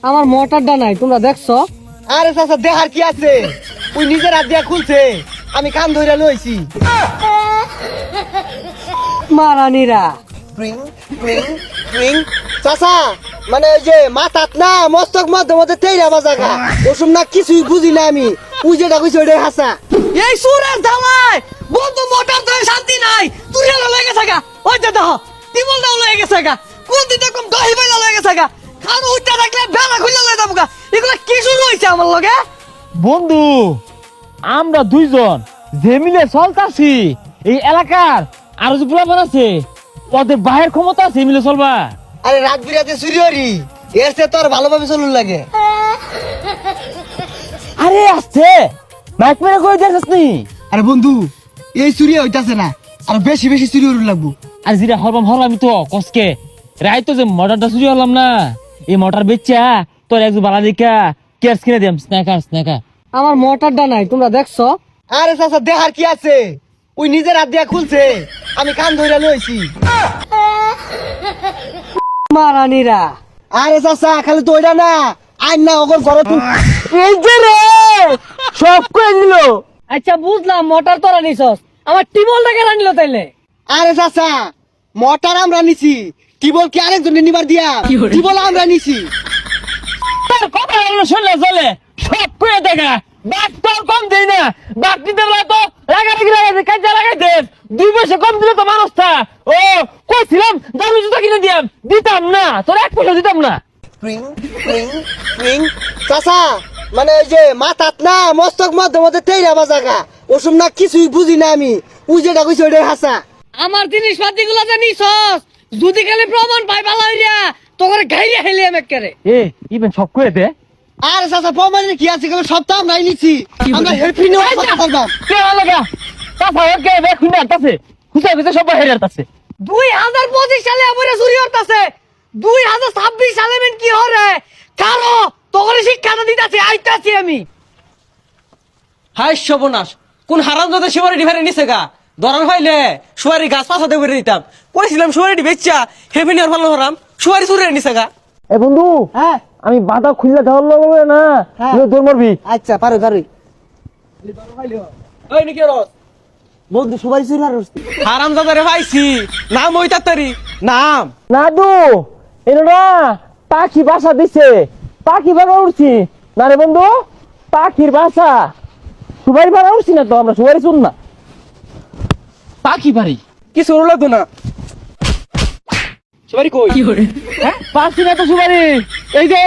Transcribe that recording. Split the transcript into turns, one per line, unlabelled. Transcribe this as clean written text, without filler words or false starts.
আমার মোটরটা নাই, তোমরা দেখছো?
আরে চাচা দেখার কি আছে, ওই নিজের হাত দিয়া খুলছে, আমি কান ধরে লইছি।
মারানিরা
টুইং টুইং টুইং। চাচা মানে ওই যে মাথাত না মস্তক মধ্যে মধ্যে তেইরা বাজাগা, ওসব না কিছুই বুঝি না আমি, ওই যেটা কইছে ওইটাই হাসা।
এই সুরের ধামাই বন্ধু মোটর ধরে শান্তি নাই, তুই হলো লয়ে গেছে গা। ওই যে দেখো টিবল দাও লয়ে গেছে গা, কোন দিন এরকম দহি বাইলা লয়ে গেছে গা, খান উঠতে থাকলে বেলা খুলে লয়ে যাবো গা। এগুলা কি শুরু হইছে আমার লগে?
বন্ধু আমরা দুইজন যে মিলে চলতাছি এই এলাকার আরো যে পোলাপান আছে ওদের বাহের ক্ষমতা আছে মিলে চলবা।
আরে রাত বিরাতে চুরি হরি, এর চেয়ে তোর ভালোভাবে চলুন লাগে।
আরে আসছে মাইক মেরে কই দিছিস নি?
আরে বন্ধু এই চুরি হইতাছে না, আর বেশি বেশি চুরি হরুন লাগবো।
আর জিরা হরলাম তো কসকে রাই তো যে মোটরটা চুরি হলাম না, এই মোটর বেচা তোর একজন বালা দেখা কেয়ার কিনে দিলাম, স্ন্যাকার।
আমার মোটরটা নাই, তোমরা দেখছো?
আরে চাচা দেখার কি আছে, ওই নিজের হাত দিয়া খুলছে, আমি কান ধরে লইছি।
মারানিরা
আরে চাচা খালি তো ওইটা না, আইন না ওগর ঘর
এই যে রে সব করে দিল।
আচ্ছা বুঝলাম, মোটর তোরা নিছস, আমার টিবলটা কেন নিল তাইলে?
আরে চাচা মোটর আমরা নিছি, টিবল কি আরেকজন নিবার দিয়া? টিবল আমরা নিছি।
তোর কথা হলো শুনলে চলে, সব করে দেখা বাক তোর কম দেই না, বাক দিতে বলা তো লাগাতে কাজে লাগাইতে 2 পয়সা কম দিলে তো মানুষটা ও কইছিলাম দামি জুতা কিনে দিতাম না, তোর 1 পয়সা দিতাম না।
টুইং টুইং টুইং। চাচা মানে ওই যে মাথাত না মস্তক মধ্যে মধ্যে তেইরা বাজাগা, ওসব না কিছুই বুঝি না আমি, ওই যেটা কইছে ওইটাই হাসা।
আমার জিনিসপাতি গুলা যে নিছস, যদি খালি প্রমাণ পাই ভালো হইয়া তোকে গাইলে হেলিয়াম একেরে।
এ ইভেন সব করে দে।
আরে চাচা প্রমাণে কি আছে, সপ্তাহ আমরাই নিছি, আমরা হেল্পি নিয়ে কথা বলবাম।
কে লাগা তাছা ওকে বে খুনা তাছে খুঁজে সব হেরে তাছে।
2025 সালে আমারে চুরি হতাছে, 2026 সালে মেন কি হরে কারো তোকে শিক্ষাটা দিতাছি, আইতাছি আমি।
হাই সর্বনাশ, কোন হারাম দাদা সুপারি ডিভারে নিছে গা, দরান হইলে সুপারি গাছ পাশা দেবে দিতাম, করেছিলাম সুপারি বেচা হেভি নিয়ে ভালো হরাম সুপারি চুরি নিছে গা।
এ বন্ধু
হ্যাঁ
আমি বাধা খুললে ধরল হবে না,
হ্যাঁ।
তুই দৌড় মারবি।
আচ্ছা পারো পারো।
ওই নাকি রস
বন্ধু সবাই চুরি হারছি।
হারাম দাদারে পাইছি, নাম ওই তাড়াতাড়ি নাম।
নাদু এনোরা পাখি বাসা দিছে, পাখি বাসা উঠছি না রে বন্ধু, পাখির বাসা সুবারি বাড়া উঠছি না তো, আমরা সুবারি শুন না পাখি বাড়ি
কিছু লাগতো না সুপারি কই
হ্যাঁ পাচ্ছি না তো সুবারি। এই যে